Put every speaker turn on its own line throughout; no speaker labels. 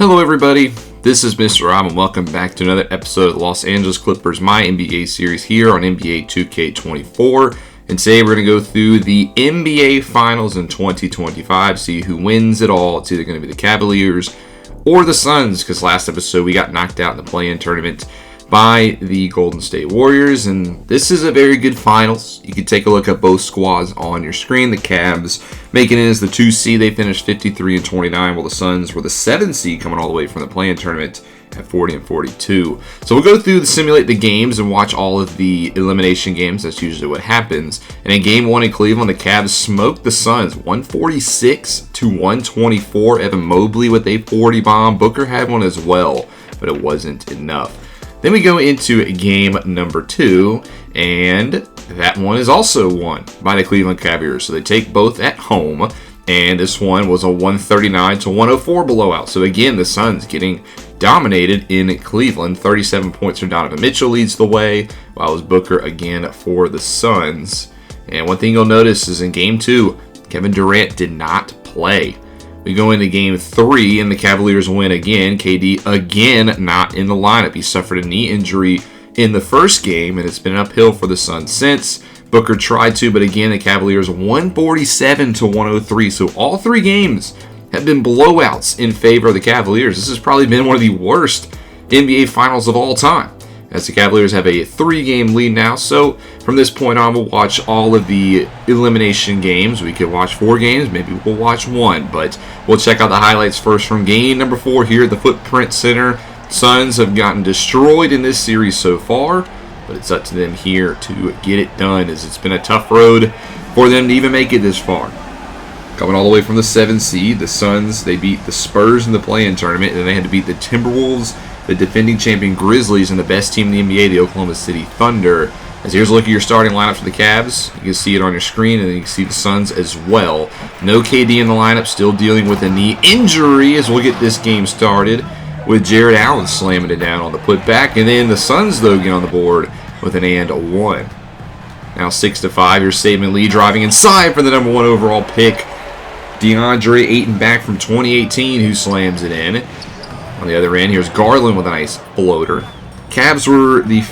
Hello everybody, this is Mr. Rob and welcome back to another episode of the Los Angeles Clippers MyNBA series here on NBA 2K24. And today we're going to go through the NBA Finals in 2025, see who wins it all. It's either going to be the Cavaliers or the Suns, because last episode we got knocked out in the play-in tournament by the Golden State Warriors, and this is a very good finals. You can take a look at both squads on your screen. The Cavs making it as the 2 seed. They finished 53-29, while the Suns were the 7 seed coming all the way from the play-in tournament at 40-42. So we'll go through simulate the games and watch all of the elimination games. That's usually what happens. And in game 1 in Cleveland, the Cavs smoked the Suns 146-124. Evan Mobley with a 40 bomb. Booker had one as well, but it wasn't enough. Then we go into game number 2, and that one is also won by the Cleveland Cavaliers. So they take both at home, and this one was a 139-104 blowout. So again, the Suns getting dominated in Cleveland. 37 points from Donovan Mitchell leads the way, while it was Booker again for the Suns. And one thing you'll notice is in game 2, Kevin Durant did not play. We go into game 3, and the Cavaliers win again. KD again not in the lineup. He suffered a knee injury in the first game, and it's been uphill for the Suns since. Booker tried to, but again, the Cavaliers 147-103. So all 3 games have been blowouts in favor of the Cavaliers. This has probably been one of the worst NBA Finals of all time, as the Cavaliers have a 3-game lead now. So from this point on, we'll watch all of the elimination games. We could watch 4 games, maybe we'll watch 1, but we'll check out the highlights first from game number 4 here at the Footprint Center. Suns have gotten destroyed in this series so far, but it's up to them here to get it done, as it's been a tough road for them to even make it this far. Coming all the way from the 7 seed, the Suns, they beat the Spurs in the play-in tournament, and then they had to beat the Timberwolves, the defending champion Grizzlies, and the best team in the NBA, the Oklahoma City Thunder. As here's a look at your starting lineup for the Cavs. You can see it on your screen, and then you can see the Suns as well. No KD in the lineup, still dealing with a knee injury, as we'll get this game started with Jared Allen slamming it down on the putback. And then the Suns, though, get on the board with an and a 1. Now 6-5, your Saban Lee driving inside for the number 1 overall pick. DeAndre Ayton back from 2018, who slams it in. On the other end, here's Garland with a nice floater. Cavs were the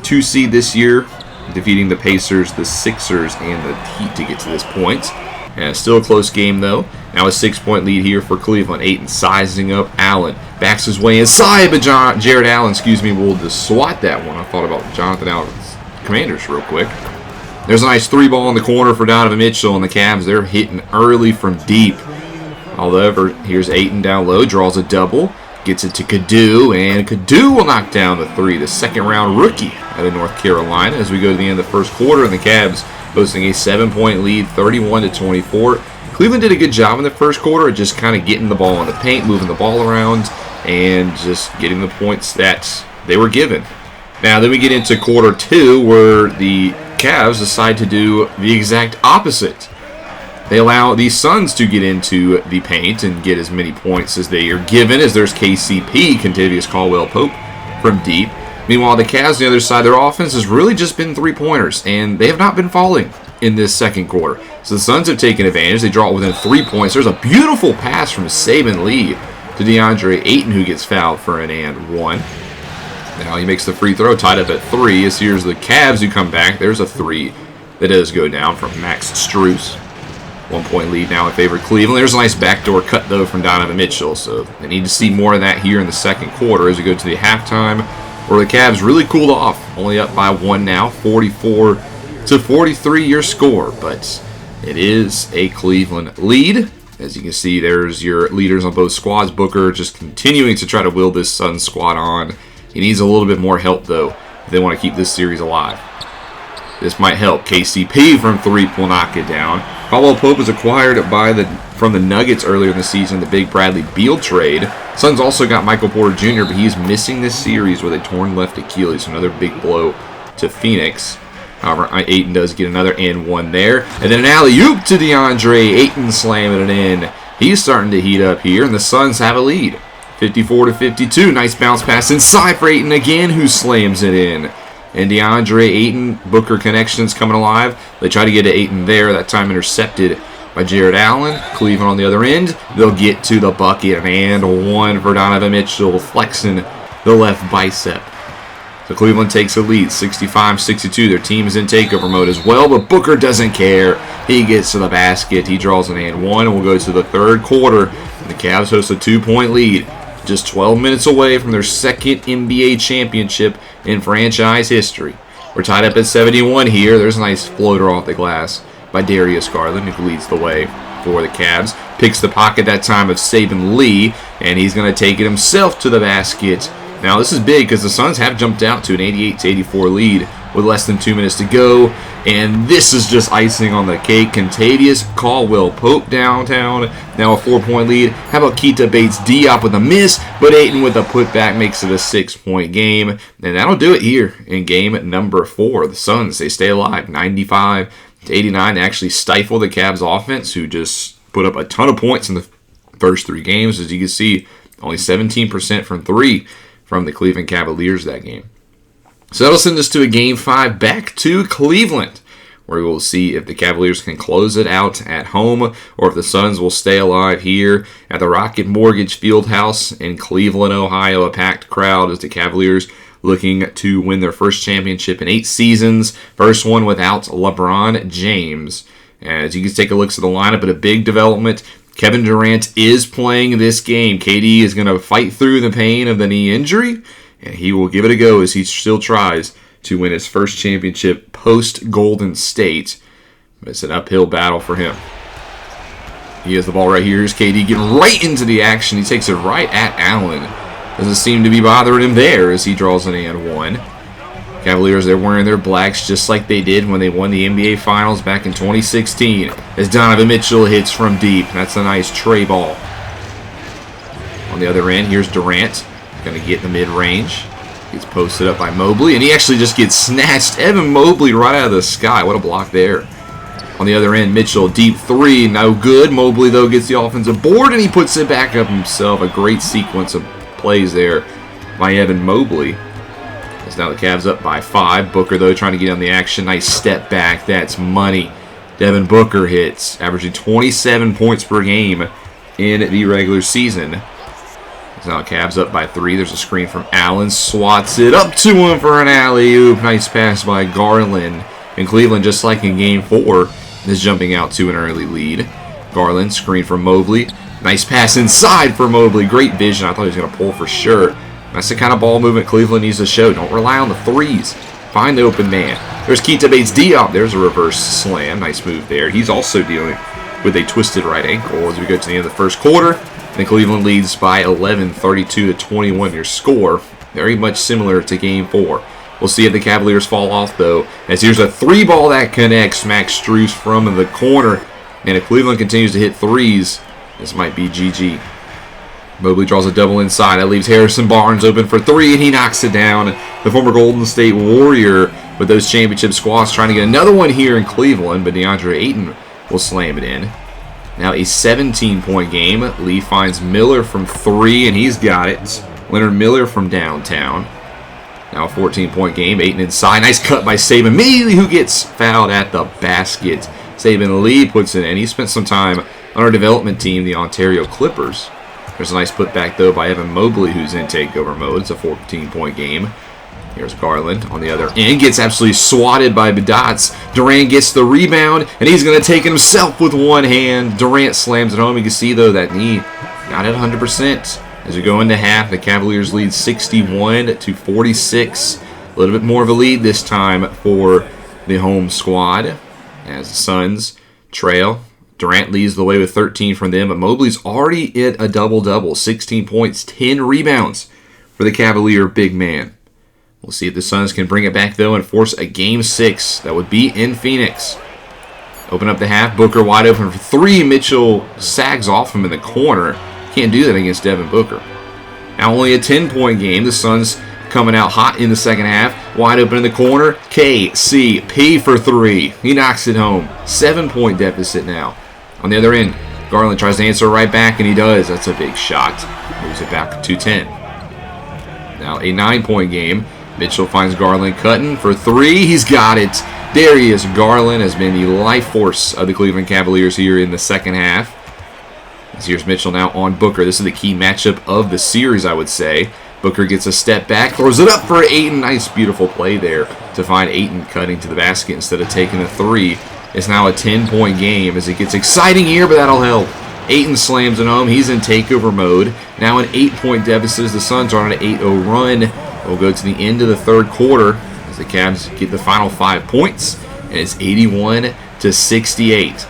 2 seed this year, defeating the Pacers, the Sixers, and the Heat to get to this point. And still a close game, though. Now a 6-point lead here for Cleveland. Ayton sizing up Allen. Backs his way inside, but Jared Allen, will just swat that one. I thought about Jonathan Allen's Commanders real quick. There's a nice 3-ball in the corner for Donovan Mitchell, and the Cavs, they're hitting early from deep. However, here's Ayton down low, draws a double. Gets it to Kadu, and Kadu will knock down the 3, the second-round rookie out of North Carolina, as we go to the end of the first quarter, and the Cavs posting a 7-point lead, 31-24. Cleveland did a good job in the first quarter of just kind of getting the ball in the paint, moving the ball around, and just getting the points that they were given. Now, then we get into quarter 2, where the Cavs decide to do the exact opposite. They allow the Suns to get into the paint and get as many points as they are given, as there's KCP, Kentavious Caldwell-Pope, from deep. Meanwhile, the Cavs on the other side, their offense has really just been 3-pointers, and they have not been falling in this second quarter. So the Suns have taken advantage. They draw it within 3 points. There's a beautiful pass from Saban Lee to DeAndre Ayton, who gets fouled for an and 1. Now he makes the free throw, tied up at 3. As here's the Cavs who come back. There's a 3 that does go down from Max Strus. 1-point lead now in favor of Cleveland. There's a nice backdoor cut, though, from Donovan Mitchell. So they need to see more of that here in the second quarter as we go to the halftime, where the Cavs really cooled off. Only up by 1 now, 44-43 your score. But it is a Cleveland lead. As you can see, there's your leaders on both squads. Booker just continuing to try to will this Suns squad on. He needs a little bit more help, though, if they want to keep this series alive. This might help. KCP from 3 will knock it down. Caldwell-Pope was acquired from the Nuggets earlier in the season, the big Bradley Beal trade. Suns also got Michael Porter Jr., but he's missing this series with a torn left Achilles. Another big blow to Phoenix. However, Ayton does get another and 1 there. And then an alley-oop to DeAndre Ayton slamming it in. He's starting to heat up here, and the Suns have a lead. 54-52. Nice bounce pass inside for Ayton again, who slams it in. And DeAndre Ayton, Booker connections coming alive. They try to get to Ayton there. That time intercepted by Jared Allen. Cleveland on the other end. They'll get to the bucket, and one for Donovan Mitchell, flexing the left bicep. So Cleveland takes a lead, 65-62. Their team is in takeover mode as well, but Booker doesn't care. He gets to the basket. He draws an and one, and we'll go to the third quarter. And the Cavs host a 2-point lead, just 12 minutes away from their second NBA championship in franchise history. We're tied up at 71 here. There's a nice floater off the glass by Darius Garland, who leads the way for the Cavs. Picks the pocket that time of Saben Lee, and he's going to take it himself to the basket. Now, this is big because the Suns have jumped out to an 88-84 lead with less than 2 minutes to go. And this is just icing on the cake. Kentavious Caldwell-Pope downtown. Now a 4-point lead. How about Keita Bates-Diop with a miss? But Ayton with a putback makes it a 6-point game. And that'll do it here in game number 4. The Suns, they stay alive. 95-89. They actually stifle the Cavs offense, who just put up a ton of points in the first 3 games. As you can see, only 17% from 3 from the Cleveland Cavaliers that game. So that'll send us to a Game 5 back to Cleveland, where we'll see if the Cavaliers can close it out at home or if the Suns will stay alive here at the Rocket Mortgage Fieldhouse in Cleveland, Ohio. A packed crowd as the Cavaliers looking to win their first championship in 8 seasons. First one without LeBron James. As you can take a look at the lineup, but a big development. Kevin Durant is playing this game. KD is going to fight through the pain of the knee injury, and he will give it a go as he still tries to win his first championship post-Golden State. It's an uphill battle for him. He has the ball right here. Here's KD getting right into the action. He takes it right at Allen. Doesn't seem to be bothering him there as he draws an and one. Cavaliers, they're wearing their blacks just like they did when they won the NBA Finals back in 2016. As Donovan Mitchell hits from deep. That's a nice tray ball. On the other end, here's Durant. Going to get in the mid-range. Gets posted up by Mobley, and he actually just gets snatched. Evan Mobley right out of the sky. What a block there. On the other end, Mitchell, deep 3, no good. Mobley, though, gets the offensive board, and he puts it back up himself. A great sequence of plays there by Evan Mobley. As now the Cavs up by 5. Booker, though, trying to get on the action. Nice step back. That's money. Devin Booker hits, averaging 27 points per game in the regular season. Now Cavs up by 3. There's a screen from Allen. Swats it up to him for an alley-oop. Nice pass by Garland. And Cleveland, just like in Game 4, is jumping out to an early lead. Garland, screen from Mobley. Nice pass inside for Mobley. Great vision. I thought he was going to pull for sure. That's the kind of ball movement Cleveland needs to show. Don't rely on the threes. Find the open man. There's Keita Bates-Diop. There's a reverse slam. Nice move there. He's also dealing with a twisted right ankle as we go to the end of the first quarter. And Cleveland leads by 11, 32-21 your score. Very much similar to Game 4. We'll see if the Cavaliers fall off, though, as here's a 3-ball that connects. Max Strus from the corner. And if Cleveland continues to hit threes, this might be GG. Mobley draws a double inside. That leaves Harrison Barnes open for 3, and he knocks it down. The former Golden State Warrior with those championship squads trying to get another one here in Cleveland, but DeAndre Ayton will slam it in. Now a 17-point game. Lee finds Miller from 3, and he's got it. Leonard Miller from downtown. Now a 14-point game. Ayton inside. Nice cut by Saben Lee, who gets fouled at the basket. Saben Lee puts it in. He spent some time on our development team, the Ontario Clippers. There's a nice putback, though, by Evan Mobley, who's in takeover mode. It's a 14-point game. Here's Garland on the other end. Gets absolutely swatted by Badots. Durant gets the rebound, and he's going to take it himself with one hand. Durant slams it home. You can see, though, that knee not at 100%. As we go into half, the Cavaliers lead 61-46. A little bit more of a lead this time for the home squad as the Suns trail. Durant leads the way with 13 from them, but Mobley's already hit a double-double. 16 points, 10 rebounds for the Cavalier big man. We'll see if the Suns can bring it back, though, and force a Game 6. That would be in Phoenix. Open up the half. Booker wide open for 3. Mitchell sags off him in the corner. Can't do that against Devin Booker. Now only a 10-point game. The Suns coming out hot in the second half. Wide open in the corner. KCP for 3. He knocks it home. 7-point deficit now. On the other end, Garland tries to answer right back, and he does. That's a big shot. Moves it back to 10. Now a 9-point game. Mitchell finds Garland cutting for 3. He's got it. Darius Garland has been the life force of the Cleveland Cavaliers here in the second half. Here's Mitchell now on Booker. This is the key matchup of the series, I would say. Booker gets a step back, throws it up for Ayton. Nice, beautiful play there to find Ayton cutting to the basket instead of taking the three. It's now a 10-point game as it gets exciting here, but that'll help. Ayton slams it home. He's in takeover mode. Now an 8-point deficit as the Suns are on an 8-0 run. We'll go to the end of the third quarter as the Cavs get the final 5 points, and it's 81-68.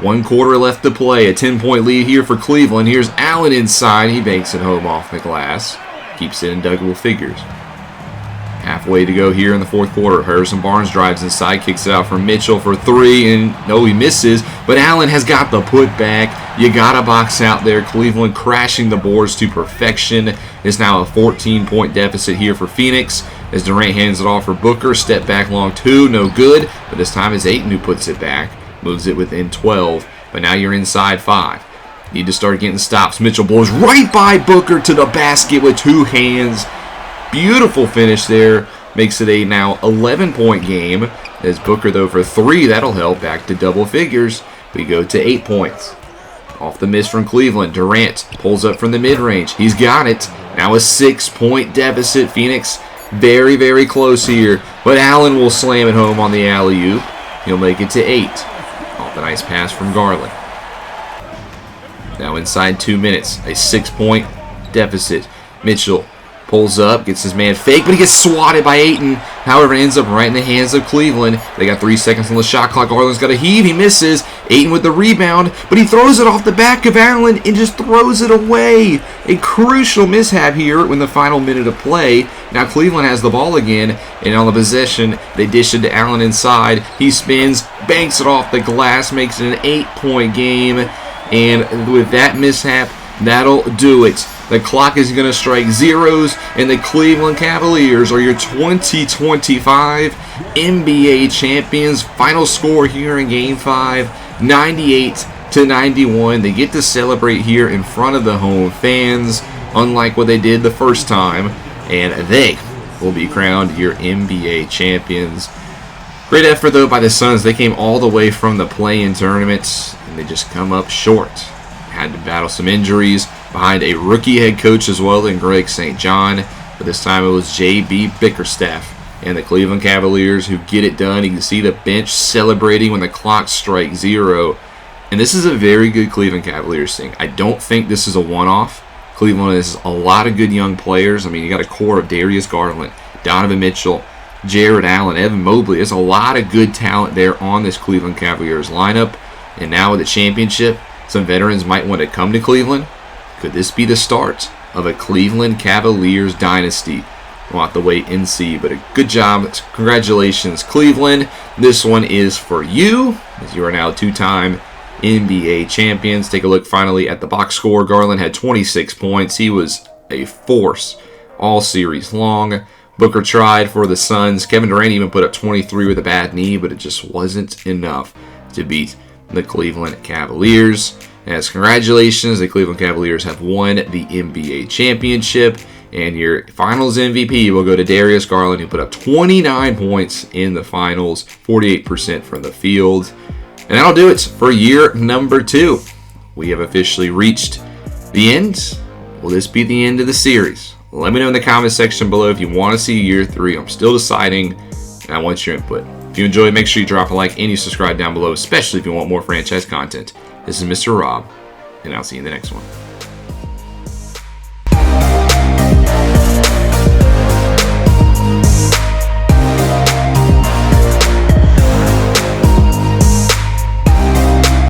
1 quarter left to play. A 10-point lead here for Cleveland. Here's Allen inside. He banks it home off the glass. Keeps it in double figures. Halfway to go here in the fourth quarter. Harrison Barnes drives inside, kicks it out for Mitchell for 3, and no, he misses. But Allen has got the putback. You got to box out there. Cleveland crashing the boards to perfection. It's now a 14-point deficit here for Phoenix as Durant hands it off for Booker. Step back long 2, no good. But this time it's Ayton who puts it back. Moves it within 12, but now you're inside 5. Need to start getting stops. Mitchell blows right by Booker to the basket with 2 hands. Beautiful finish there. Makes it a now 11-point game. As Booker, though, for 3, that'll help. Back to double figures. We go to 8 points. Off the miss from Cleveland. Durant pulls up from the mid-range. He's got it. Now a 6-point deficit. Phoenix very, very close here. But Allen will slam it home on the alley-oop. He'll make it to 8. Off the nice pass from Garland. Now inside 2 minutes, a 6-point deficit. Mitchell pulls up, gets his man fake, but he gets swatted by Ayton. However, it ends up right in the hands of Cleveland. They got 3 seconds on the shot clock. Garland's got a heave. He misses. Ayton with the rebound, but he throws it off the back of Allen and just throws it away. A crucial mishap here in the final minute of play. Now Cleveland has the ball again, and on the possession, they dish it to Allen inside. He spins, banks it off the glass, makes it an 8-point game. And with that mishap, that'll do it. The clock is going to strike zeros, and the Cleveland Cavaliers are your 2025 NBA champions. Final score here in Game 5, 98-91. They get to celebrate here in front of the home fans, unlike what they did the first time, and they will be crowned your NBA champions. Great effort, though, by the Suns. They came all the way from the play-in tournament, and they just come up short. Had to battle some injuries behind a rookie head coach as well in Greg St. John. But this time it was J.B. Bickerstaff and the Cleveland Cavaliers who get it done. You can see the bench celebrating when the clock strikes 0. And this is a very good Cleveland Cavaliers thing. I don't think this is a one-off. Cleveland has a lot of good young players. I mean, you got a core of Darius Garland, Donovan Mitchell, Jared Allen, Evan Mobley. There's a lot of good talent there on this Cleveland Cavaliers lineup. And now with the championship, some veterans might want to come to Cleveland. Could this be the start of a Cleveland Cavaliers dynasty? We'll have to wait and see, but a good job. Congratulations, Cleveland. This one is for you, as you are now 2-time NBA champions. Take a look finally at the box score. Garland had 26 points. He was a force all series long. Booker tried for the Suns. Kevin Durant even put up 23 with a bad knee, but it just wasn't enough to beat the Cleveland Cavaliers. As congratulations, the Cleveland Cavaliers have won the NBA championship. And your finals MVP will go to Darius Garland, who put up 29 points in the finals, 48% from the field. And that'll do it for year number 2. We have officially reached the end. Will this be the end of the series? Let me know in the comment section below if you want to see year 3. I'm still deciding, and I want your input. If you enjoyed, make sure you drop a like and you subscribe down below, especially if you want more franchise content. This is Mr. Rob, and I'll see you in the next one.